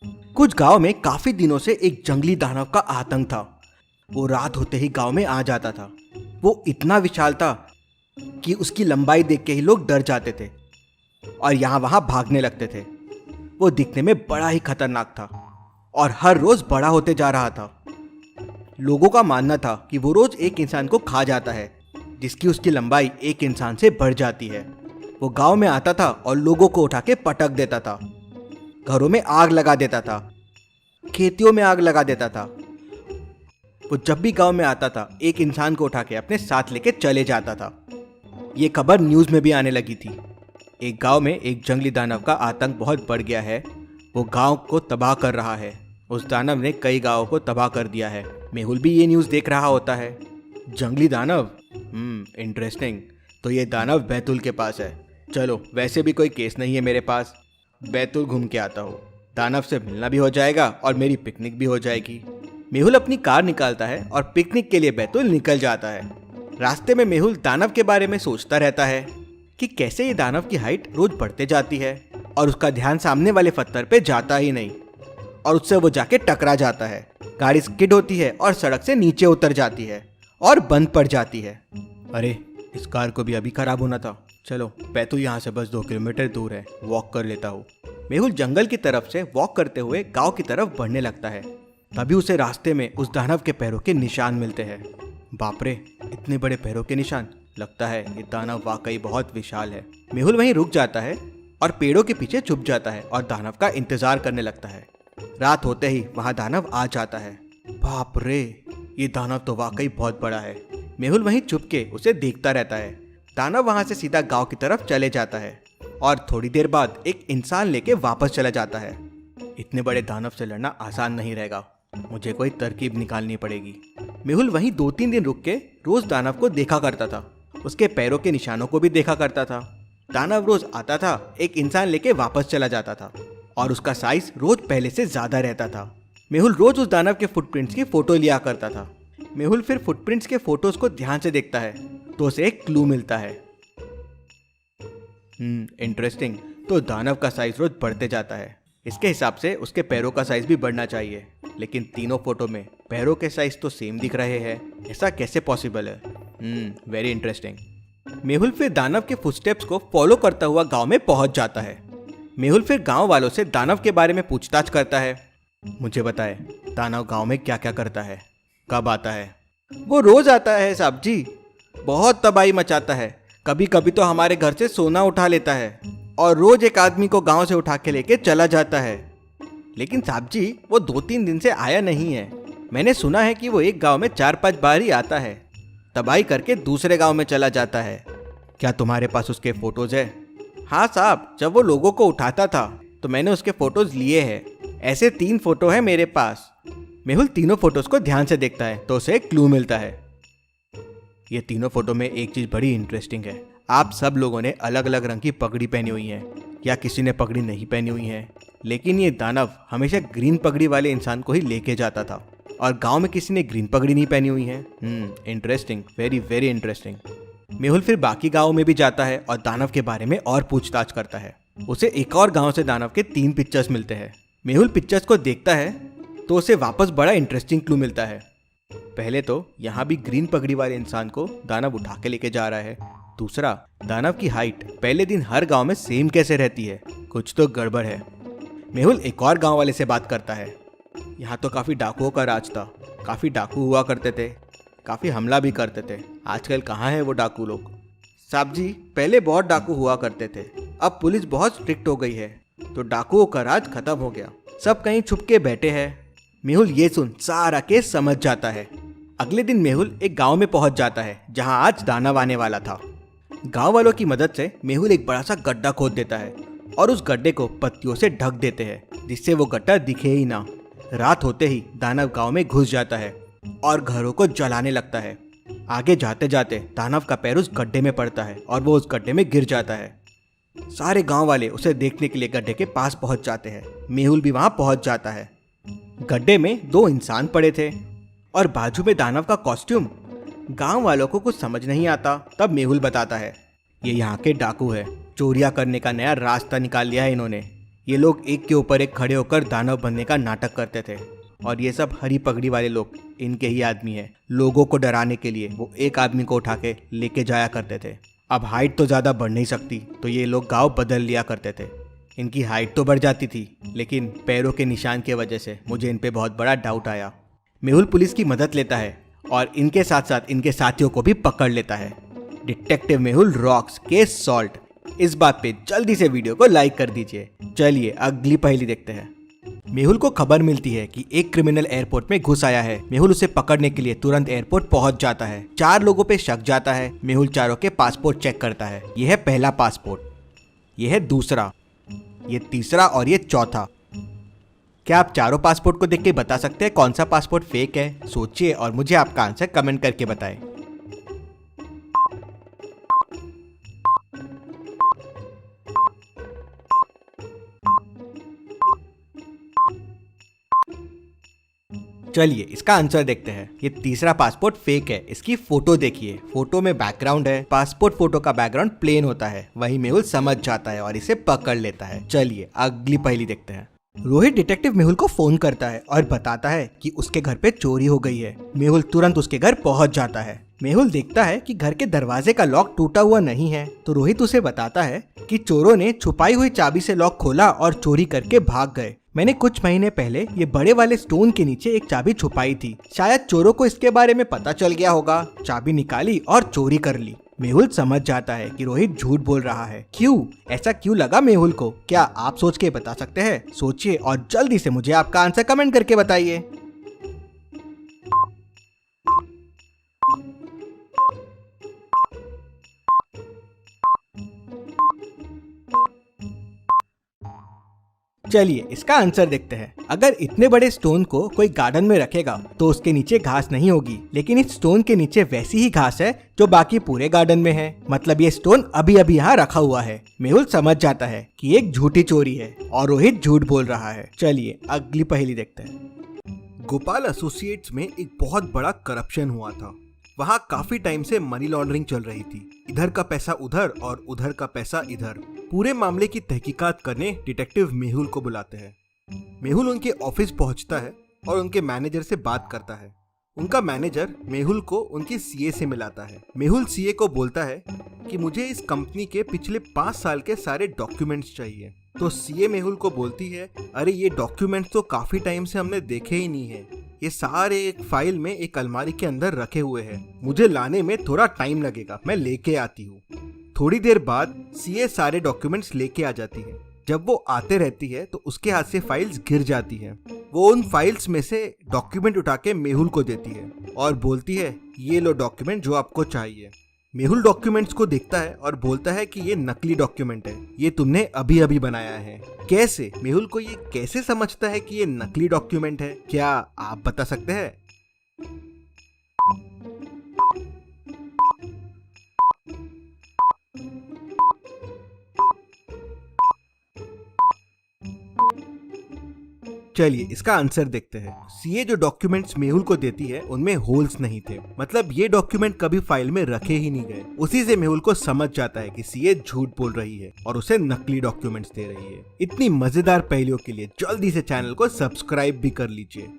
कुछ गांव में काफी दिनों से एक जंगली दानव का आतंक था। वो रात होते ही गांव में आ जाता था। वो इतना विशाल था कि उसकी लंबाई देख के ही लोग डर जाते थे और यहाँ वहाँ भागने लगते थे। वो दिखने में बड़ा ही खतरनाक था और हर रोज बड़ा होते जा रहा था। लोगों का मानना था कि वो रोज एक इंसान को खा जाता है, जिसकी उसकी लंबाई एक इंसान से बढ़ जाती है। वो गांव में आता था और लोगों को उठा के पटक देता था, घरों में आग लगा देता था, खेतियों में आग लगा देता था। वो जब भी गांव में आता था एक इंसान को उठा के अपने साथ लेके चले जाता था। ये खबर न्यूज़ में भी आने लगी थी। एक गांव में एक जंगली दानव का आतंक बहुत बढ़ गया है। वो गांव को तबाह कर रहा है। उस दानव ने कई गांवों को तबाह कर दिया है। मेहुल भी ये न्यूज़ देख रहा होता है। जंगली दानव, इंटरेस्टिंग। तो ये दानव बैतूल के पास है। चलो, वैसे भी कोई केस नहीं है मेरे पास, बैतूल घूम के आता हूँ। दानव से मिलना भी हो जाएगा और मेरी पिकनिक भी हो जाएगी। मेहुल अपनी कार निकालता है और पिकनिक के लिए बैतूल निकल जाता है। रास्ते में मेहुल दानव के बारे में सोचता रहता है कि कैसे ये दानव की हाइट रोज बढ़ते जाती है और उसका ध्यान सामने वाले पत्थर पे जाता ही नहीं और उससे वो जाके टकरा जाता है। गाड़ी स्किड होती है और सड़क से नीचे उतर जाती है और बंद पड़ जाती है। अरे, इस कार को भी अभी खराब होना था। चलो, बैतूल यहाँ से बस 2 किलोमीटर दूर है, वॉक कर लेता हूँ। मेहुल जंगल की तरफ से वॉक करते हुए गांव की तरफ बढ़ने लगता है। तभी उसे रास्ते में उस दानव के पैरों के निशान मिलते हैं। बाप रे, इतने बड़े पैरों के निशान! लगता है ये दानव वाकई बहुत विशाल है। मेहुल वहीं रुक जाता है और पेड़ों के पीछे छुप जाता है और दानव का इंतजार करने लगता है। रात होते ही वहां दानव आ जाता है। बाप रे, ये दानव तो वाकई बहुत बड़ा है। मेहुल वहीं छुप के उसे देखता रहता है। दानव वहां से सीधा गांव की तरफ चले जाता है और थोड़ी देर बाद एक इंसान लेके वापस चला जाता है। इतने बड़े दानव से लड़ना आसान नहीं रहेगा, मुझे कोई तरकीब निकालनी पड़ेगी। मेहुल वहीं 2-3 दिन रुक के रोज दानव को देखा करता था। उसके पैरों के निशानों को भी देखा करता था। दानव रोज आता था, एक इंसान लेके वापस चला जाता था और उसका साइज रोज पहले से ज्यादा रहता था। मेहुल रोज उस दानव के फुटप्रिंट्स की फोटो लिया करता था। मेहुल फिर फुटप्रिंट्स के फोटोज को ध्यान से देखता है तो उसे एक क्लू मिलता है। इंटरेस्टिंग। तो दानव का साइज रोज बढ़ते जाता है। इसके हिसाब से उसके पैरों का साइज भी बढ़ना चाहिए, लेकिन तीनों फोटो में पैरों के साइज तो सेम दिख रहे हैं। ऐसा कैसे पॉसिबल है? Very interesting. मेहुल फिर दानव के फुटस्टेप्स को फॉलो करता हुआ गांव में पहुंच जाता है। मेहुल फिर गांव वालों से दानव के बारे में पूछताछ करता है। मुझे बताए, दानव गांव में क्या क्या करता है, कब आता है? वो रोज आता है साहब जी, बहुत तबाही मचाता है। कभी कभी तो हमारे घर से सोना उठा लेता है और रोज एक आदमी को गांव से उठा के लेके चला जाता है। लेकिन साहब जी, वो 2-3 दिन से आया नहीं है। मैंने सुना है कि वो एक गांव में 4-5 बार ही आता है, तबाही करके दूसरे गांव में चला जाता है। क्या तुम्हारे पास उसके फोटोज है? हाँ साहब, जब वो लोगों को उठाता था तो मैंने उसके फोटोज लिए हैं। ऐसे 3 फोटो है मेरे पास। मेहुल तीनों फोटोज को ध्यान से देखता है तो उसे एक क्लू मिलता है। ये तीनों फोटो में एक चीज बड़ी इंटरेस्टिंग है। आप सब लोगों ने अलग अलग रंग की पगड़ी पहनी हुई है, या किसी ने पगड़ी नहीं पहनी हुई है, लेकिन ये दानव हमेशा ग्रीन पगड़ी वाले इंसान को ही लेके जाता था और गांव में किसी ने ग्रीन पगड़ी नहीं पहनी हुई है। Interesting, very very interesting. Mehul फिर बाकी गाँव में भी जाता है और दानव के बारे में और पूछताछ करता है। उसे एक और गाँव से दानव के 3 पिक्चर्स मिलते हैं। मेहुल पिक्चर्स को देखता है तो उसे वापस बड़ा इंटरेस्टिंग क्लू मिलता है। पहले तो यहाँ भी ग्रीन पगड़ी वाले इंसान को दानव उठा के लेके जा रहा है। दूसरा, दानव की हाइट पहले दिन हर गांव में सेम कैसे रहती है? कुछ तो गड़बड़ है। मेहुल एक और गांव वाले से बात करता है। यहाँ तो काफी डाकुओं का राज था, काफी डाकू हुआ करते थे, काफी हमला भी करते थे। आजकल कहाँ है वो डाकू लोग? साहब जी, पहले बहुत डाकू हुआ करते थे, अब पुलिस बहुत स्ट्रिक्ट हो गई है तो डाकुओं का राज खत्म हो गया, सब कहीं छुप के बैठे हैं। मेहुल ये सुन सारा केस समझ जाता है। अगले दिन मेहुल एक गांव में पहुंच जाता है जहां आज दानव आने वाला था। गांव वालों की मदद से मेहुल एक बड़ा सा गड्ढा खोद देता है और उस गड्ढे को पत्तियों से ढक देते हैं जिससे वो गड्ढा दिखे ही ना। रात होते ही दानव गांव में घुस जाता है और घरों को जलाने लगता है। आगे जाते जाते दानव का पैर उस गड्ढे में पड़ता है और वो उस गड्ढे में गिर जाता है। सारे गांव वाले उसे देखने के लिए गड्ढे के पास पहुंच जाते हैं। मेहुल भी वहां पहुंच जाता है। गड्ढे में 2 इंसान पड़े थे और बाजू में दानव का कॉस्ट्यूम। गांव वालों को कुछ समझ नहीं आता। तब मेहुल बताता है, ये यहाँ के डाकू है, चोरियां करने का नया रास्ता निकाल लिया है इन्होंने। ये लोग एक के ऊपर एक खड़े होकर दानव बनने का नाटक करते थे और ये सब हरी पगड़ी वाले लोग इनके ही आदमी हैं। लोगों को डराने के लिए वो एक आदमी को उठा के लेके जाया करते थे। अब हाइट तो ज़्यादा बढ़ नहीं सकती तो ये लोग गांव बदल लिया करते थे। इनकी हाइट तो बढ़ जाती थी लेकिन पैरों के निशान की वजह से मुझे इन पे बहुत बड़ा डाउट आया। मेहुल पुलिस की मदद लेता है और इनके साथ साथ इनके साथियों को भी पकड़ लेता है। Detective Mehul rocks case solve. इस बात पे जल्दी से वीडियो को लाइक कर दीजिए। चलिए अगली पहेली देखते हैं। मेहुल को खबर मिलती है कि एक क्रिमिनल एयरपोर्ट में घुस आया है। मेहुल उसे पकड़ने के लिए तुरंत एयरपोर्ट पहुंच जाता है। 4 लोगों पे शक जाता है। मेहुल चारों के पासपोर्ट चेक करता है। यह है पहला पासपोर्ट, यह है दूसरा, ये तीसरा और ये चौथा। क्या आप चारों पासपोर्ट को देख के बता सकते हैं कौन सा पासपोर्ट फेक है? सोचिए और मुझे आपका आंसर कमेंट करके बताएं। चलिए इसका आंसर देखते हैं। ये तीसरा पासपोर्ट फेक है। इसकी फोटो देखिए, फोटो में बैकग्राउंड है। पासपोर्ट फोटो का बैकग्राउंड प्लेन होता है। वही मेहुल समझ जाता है और इसे पकड़ लेता है। चलिए अगली पहेली देखते हैं। रोहित डिटेक्टिव मेहुल को फोन करता है और बताता है कि उसके घर पे चोरी हो गई है। मेहुल तुरंत उसके घर पहुंच जाता है। मेहुल देखता है कि घर के दरवाजे का लॉक टूटा हुआ नहीं है तो रोहित उसे बताता है कि चोरों ने छुपाई हुई चाबी से लॉक खोला और चोरी करके भाग गए। मैंने कुछ महीने पहले ये बड़े वाले स्टोन के नीचे एक चाबी छुपाई थी। शायद चोरों को इसके बारे में पता चल गया होगा। चाबी निकाली और चोरी कर ली। मेहुल समझ जाता है कि रोहित झूठ बोल रहा है। क्यों? ऐसा क्यों लगा मेहुल को? क्या आप सोच के बता सकते हैं? सोचिए और जल्दी से मुझे आपका आंसर कमेंट करके बताइए। चलिए इसका आंसर देखते हैं। अगर इतने बड़े स्टोन को कोई गार्डन में रखेगा तो उसके नीचे घास नहीं होगी, लेकिन इस स्टोन के नीचे वैसी ही घास है जो बाकी पूरे गार्डन में है। मतलब ये स्टोन अभी अभी यहाँ रखा हुआ है। मेहुल समझ जाता है कि एक झूठी चोरी है और रोहित झूठ बोल रहा है। चलिए अगली पहेली देखते हैं। गोपाल एसोसिएट्स में एक बहुत बड़ा करप्शन हुआ था। वहाँ काफी टाइम से मनी लॉन्ड्रिंग चल रही थी। इधर का पैसा उधर और उधर का पैसा इधर। पूरे मामले की तहकीकात करने डिटेक्टिव मेहुल को बुलाते हैं। मेहुल उनके ऑफिस पहुंचता है और उनके मैनेजर से बात करता है। उनका मैनेजर मेहुल को उनकी सीए से मिलाता है। मेहुल सीए को बोलता है कि मुझे इस कंपनी के पिछले 5 साल के सारे डॉक्यूमेंट्स चाहिए। तो सीए मेहुल को बोलती है, अरे ये डॉक्यूमेंट्स तो काफी टाइम से हमने देखे ही नहीं है। ये सारे एक फाइल में एक अलमारी के अंदर रखे हुए हैं। मुझे लाने में थोड़ा टाइम लगेगा, मैं लेके आती हूँ। थोड़ी देर बाद सीए सारे डॉक्यूमेंट्स लेके आ जाती है। जब वो आते रहती है तो उसके हाथ से फाइल्स गिर जाती है। वो उन फाइल्स में से डॉक्यूमेंट उठा के मेहुल को देती है और बोलती है, ये लो डॉक्यूमेंट जो आपको चाहिए। मेहुल डॉक्यूमेंट्स को देखता है और बोलता है कि ये नकली डॉक्यूमेंट है, ये तुमने अभी अभी बनाया है। कैसे? मेहुल को ये कैसे समझता है कि ये नकली डॉक्यूमेंट है? क्या आप बता सकते हैं? चलिए इसका आंसर देखते हैं। सीए जो डॉक्यूमेंट्स मेहुल को देती है उनमें होल्स नहीं थे। मतलब ये डॉक्यूमेंट कभी फाइल में रखे ही नहीं गए। उसी से मेहुल को समझ जाता है कि सीए झूठ बोल रही है और उसे नकली डॉक्यूमेंट्स दे रही है। इतनी मजेदार पहेलियों के लिए जल्दी से चैनल को सब्सक्राइब भी कर लीजिए।